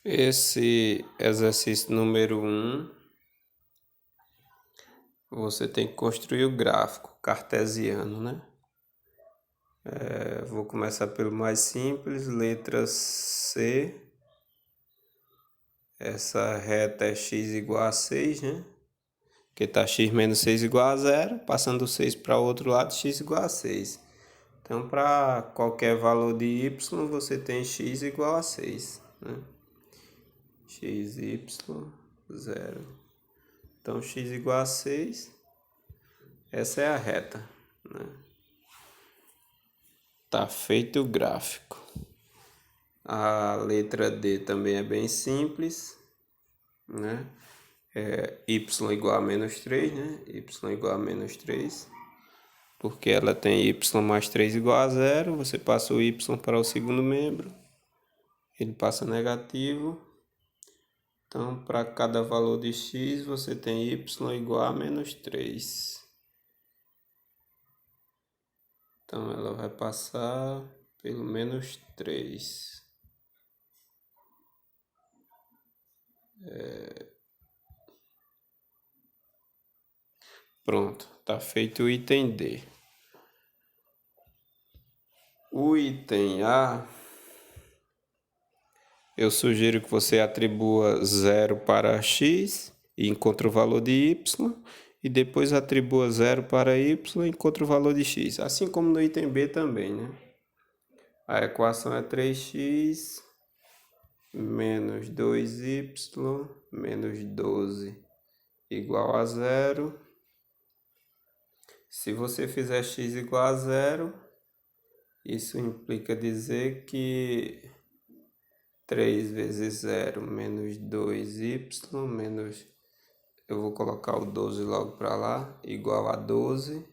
Esse exercício número 1, você tem que construir o gráfico cartesiano, né? Vou começar pelo mais simples, letra C. Essa reta é x igual a 6, né? Porque tá x menos 6 igual a 0, passando o 6 para o outro lado, x igual a 6. Então, para qualquer valor de y, você tem x igual a 6, né? X, y, 0. Então, x igual a 6, essa é a reta, né? Tá feito o gráfico. A letra D também é bem simples, né? Y igual a menos 3, né? Y igual a menos 3. Porque ela tem y mais 3 igual a 0. Você passa o y para o segundo membro. Ele passa negativo. Então, para cada valor de x, você tem y igual a menos 3. Então, ela vai passar pelo menos 3. Pronto, tá feito o item D. O item A, eu sugiro que você atribua 0 para x e encontre o valor de y, e depois atribua 0 para y e encontre o valor de x, assim como no item B também, né? A equação é 3x menos 2y menos 12 igual a 0. Se você fizer x igual a 0, isso implica dizer que 3 vezes 0 menos 2y menos... Eu vou colocar o 12 logo para lá, igual a 12,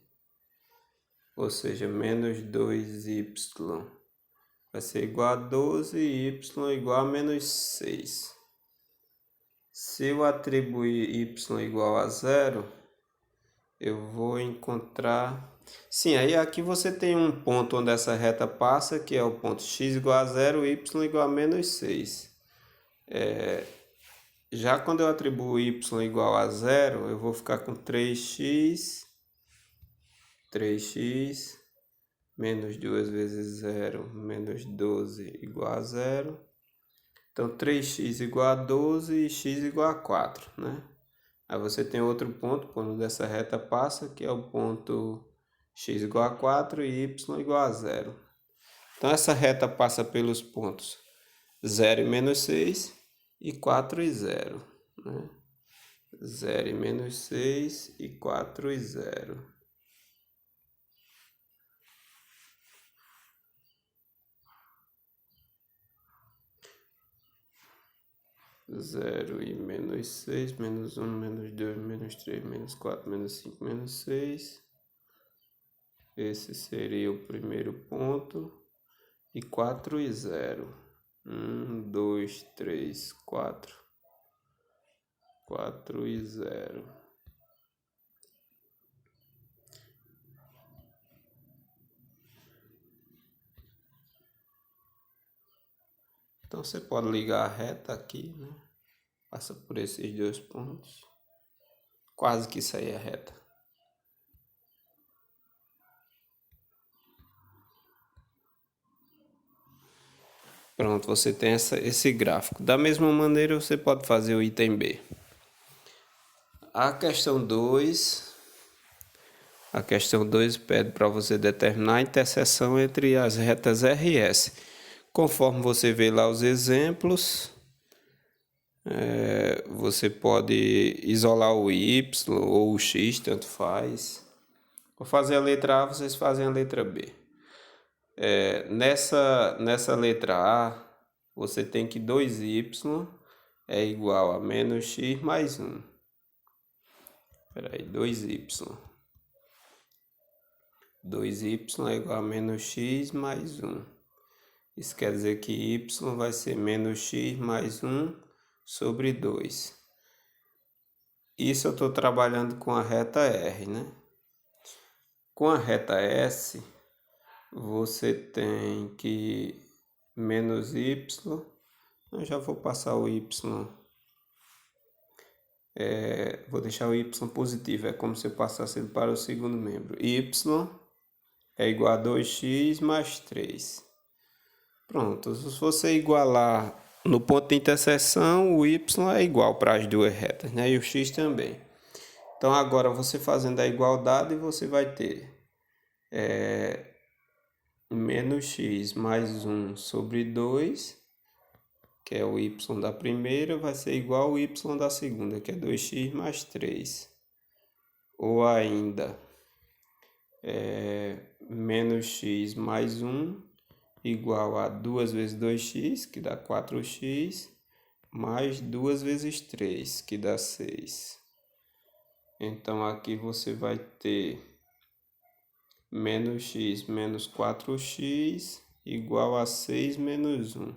ou seja, menos 2y vai ser igual a 12 e y igual a menos 6. Se eu atribuir y igual a 0, eu vou encontrar... Sim, aí aqui você tem um ponto onde essa reta passa, que é o ponto x igual a 0, y igual a menos 6. Já quando eu atribuo y igual a 0, eu vou ficar com 3x menos 2 vezes 0 menos 12 igual a 0. Então, 3x igual a 12 e x igual a 4, né? Aí você tem outro ponto, por onde essa reta passa, que é o ponto x igual a 4 e y igual a 0. Então, essa reta passa pelos pontos 0 e menos 6 e 4 e 0, né? 0 e menos 6 e 4 e 0. 0 e menos 6, menos 1, menos 2, menos 3, menos 4, menos 5, menos 6. Esse seria o primeiro ponto. E 4 e 0. 1, 2, 3, 4. 4 e 0. Então você pode ligar a reta aqui, né? Passa por esses dois pontos. Quase que isso aí é reta. Pronto, você tem esse gráfico. Da mesma maneira, você pode fazer o item B. A questão 2 pede para você determinar a interseção entre as retas R e S. Conforme você vê lá os exemplos, você pode isolar o Y ou o X, tanto faz. Vou fazer a letra A, vocês fazem a letra B. Nessa letra A, você tem que 2y é igual a menos x mais 1. Espera aí, 2y. 2y é igual a menos x mais 1. Isso quer dizer que y vai ser menos x mais 1 sobre 2. Isso eu estou trabalhando com a reta R, né? Com a reta S, você tem que menos y Eu já vou passar o y. Vou deixar o y positivo, é como se eu passasse ele para o segundo membro. Y é igual a 2x mais 3. Pronto, se você igualar no ponto de interseção, o y é igual para as duas retas, né? E o x também. Então agora você fazendo a igualdade, você vai ter menos x mais 1 sobre 2, que é o y da primeira, vai ser igual ao y da segunda, que é 2x mais 3. Ou ainda, menos x mais 1 igual a 2 vezes 2x, que dá 4x, mais 2 vezes 3, que dá 6. Então aqui você vai ter menos x menos 4x igual a 6 menos 1.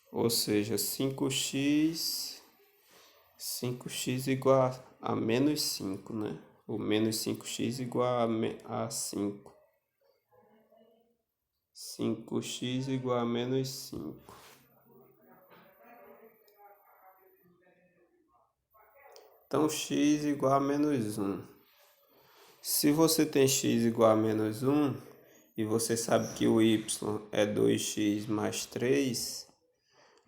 Ou seja, 5x igual a menos 5, né? O menos 5x igual a 5. 5x igual a menos 5. Então, x igual a menos 1. Se você tem x igual a menos 1, e você sabe que o y é 2x mais 3,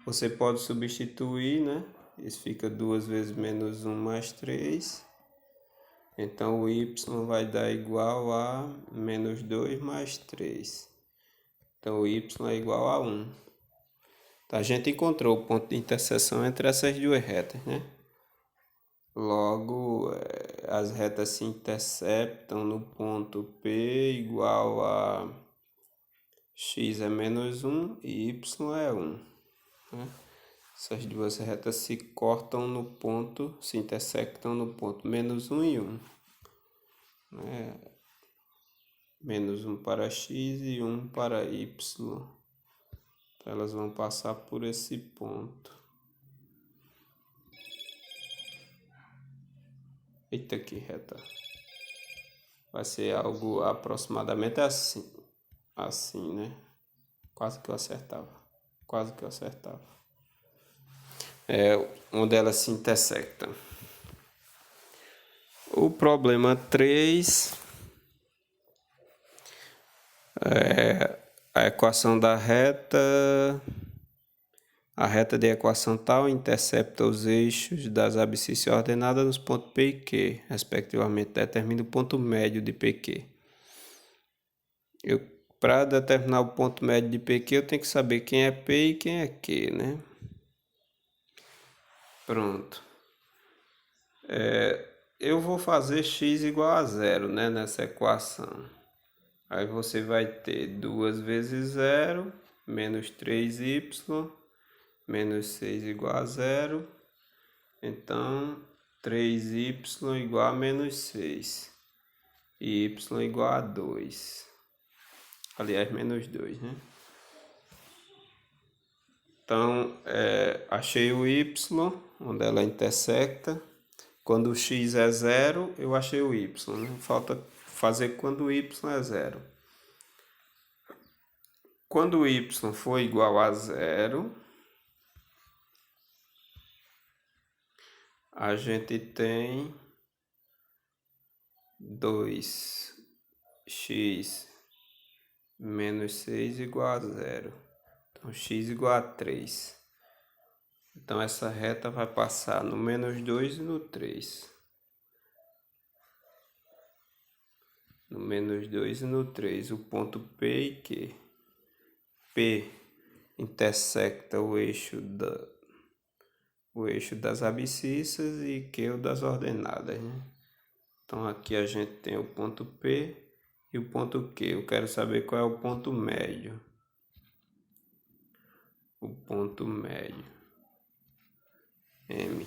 você pode substituir, né? Isso fica 2 vezes menos 1 mais 3. Então, o y vai dar igual a menos 2 mais 3. Então, o y é igual a 1. Então, a gente encontrou o ponto de interseção entre essas duas retas, né? Logo, as retas se interceptam no ponto P igual a x é menos 1 e y é 1. Né? Essas duas retas se cortam no ponto, se intersectam no ponto menos 1 e 1. Né? Menos 1 para x e 1 para y. Elas vão passar por esse ponto. Eita, que reta. Vai ser algo aproximadamente assim. Assim, né? Quase que eu acertava. Onde elas se intersectam. O problema 3 é a equação da reta. A reta de equação tal intercepta os eixos das abscissas ordenadas nos pontos P e Q, respectivamente. Determina o ponto médio de PQ. Para determinar o ponto médio de PQ, eu tenho que saber quem é P e quem é Q, né? Pronto. Eu vou fazer x igual a 0, né, nessa equação. Aí você vai ter 2 vezes 0, menos 3y, menos 6 igual a 0. Então, 3y igual a menos 6. E y igual a 2. Aliás, menos 2, né? Então, achei o y, onde ela intersecta. Quando o x é 0, eu achei o y. Né? Falta fazer quando o y é 0. Quando o y for igual a 0, a gente tem 2x menos 6 igual a 0. Então, x igual a 3. Então, essa reta vai passar no menos 2 e no 3. No menos 2 e no 3, o ponto P e Q. P intersecta o eixo das abscissas e Q o das ordenadas, né? Então aqui a gente tem o ponto P e o ponto Q. Eu quero saber qual é o ponto médio. O ponto médio. M.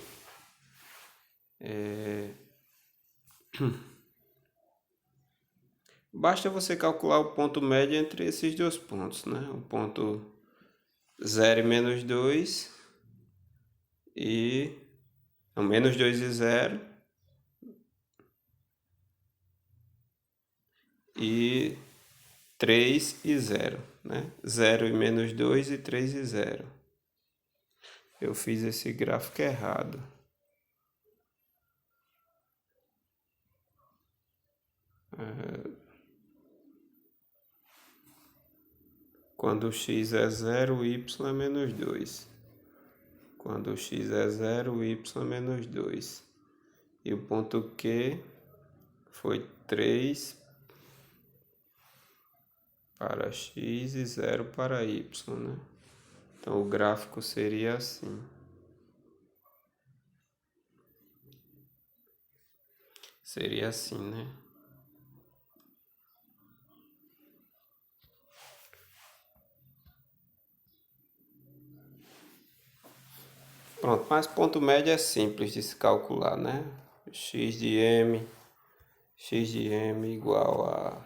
Basta você calcular o ponto médio entre esses dois pontos, né? O ponto 0 e menos 2 e... Não, menos 2 e 0 e 3 e 0, né? 0 e menos 2 e 3 e 0. Eu fiz esse gráfico errado. Quando x é 0, o y é menos 2. Quando x é 0, o y é menos 2. E o ponto Q foi 3 para x e 0 para y, né? Então o gráfico seria assim. Seria assim, né? Pronto, mas ponto médio é simples de se calcular, né? X de m igual a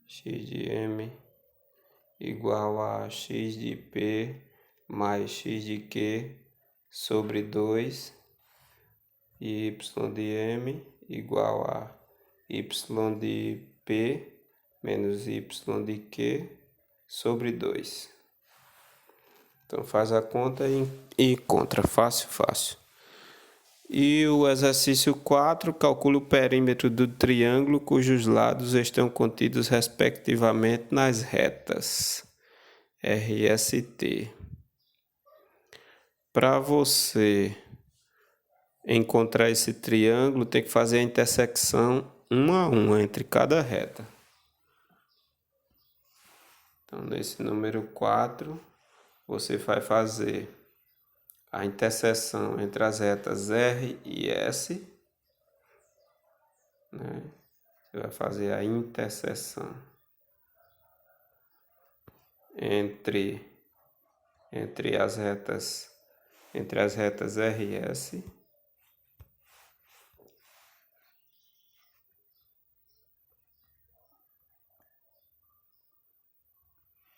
x de m igual a x de p mais x de q sobre 2 e y de m igual a y de p menos y de q sobre 2. Então faz a conta e contra, fácil, fácil. E o exercício 4, calcula o perímetro do triângulo cujos lados estão contidos respectivamente nas retas R, S e T. Para você encontrar esse triângulo, tem que fazer a intersecção 1 a 1 entre cada reta. Então, nesse número 4, você vai fazer a interseção entre as retas R e S, né? Você vai fazer a interseção entre as retas R e S.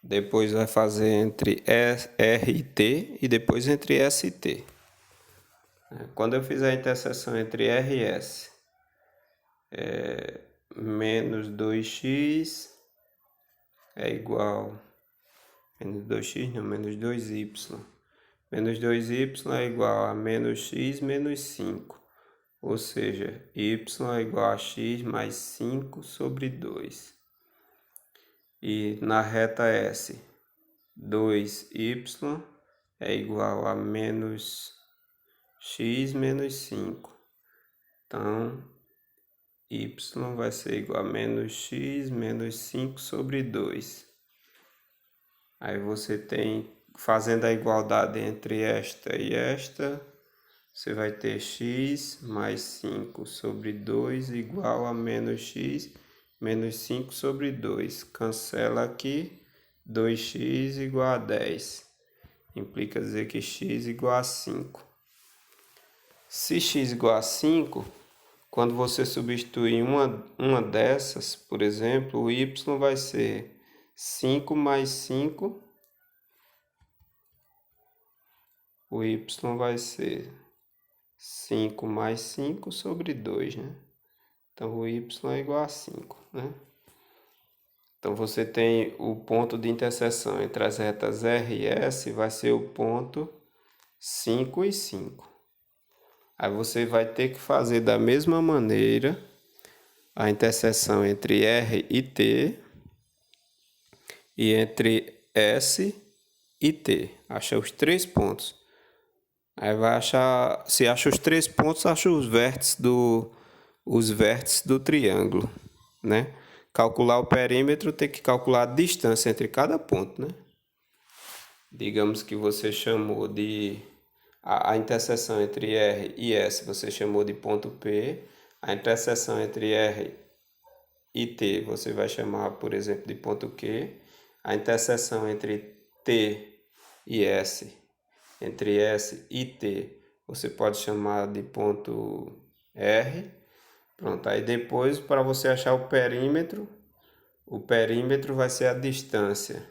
Depois vai fazer entre R e T e depois entre S e T. Quando eu fizer a interseção entre R e S, menos 2x é igual... Menos 2x não, menos 2y. Menos 2y é igual a menos x menos 5. Ou seja, y é igual a x mais 5 sobre 2. E na reta S, 2y é igual a menos x menos 5. Então, y vai ser igual a menos x menos 5 sobre 2. Aí você tem, fazendo a igualdade entre esta e esta, você vai ter x mais 5 sobre 2 igual a menos x menos 5 sobre 2. Cancela aqui, 2x igual a 10. Implica dizer que x igual a 5. Se x igual a 5, quando você substituir uma dessas, por exemplo, o y vai ser 5 mais 5. O y vai ser 5 mais 5 sobre 2, né? Então, o y é igual a 5, né? Então, você tem o ponto de interseção entre as retas R e S, vai ser o ponto 5 e 5. Aí, você vai ter que fazer da mesma maneira a interseção entre R e T e entre S e T. Acha os 3 pontos. Aí vai achar, se acha os 3 pontos, acha os vértices do triângulo, né? Calcular o perímetro, tem que calcular a distância entre cada ponto, né? Digamos que você chamou de a interseção entre R e S, você chamou de ponto P. A interseção entre R e T, você vai chamar, por exemplo, de ponto Q. A interseção entre T e S, entre S e T, você pode chamar de ponto R. Pronto, aí depois, para você achar o perímetro vai ser a distância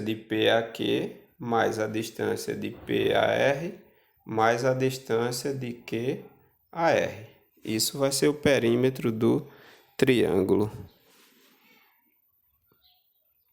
de P a Q, mais a distância de P a R, mais a distância de Q a R. Isso vai ser o perímetro do triângulo.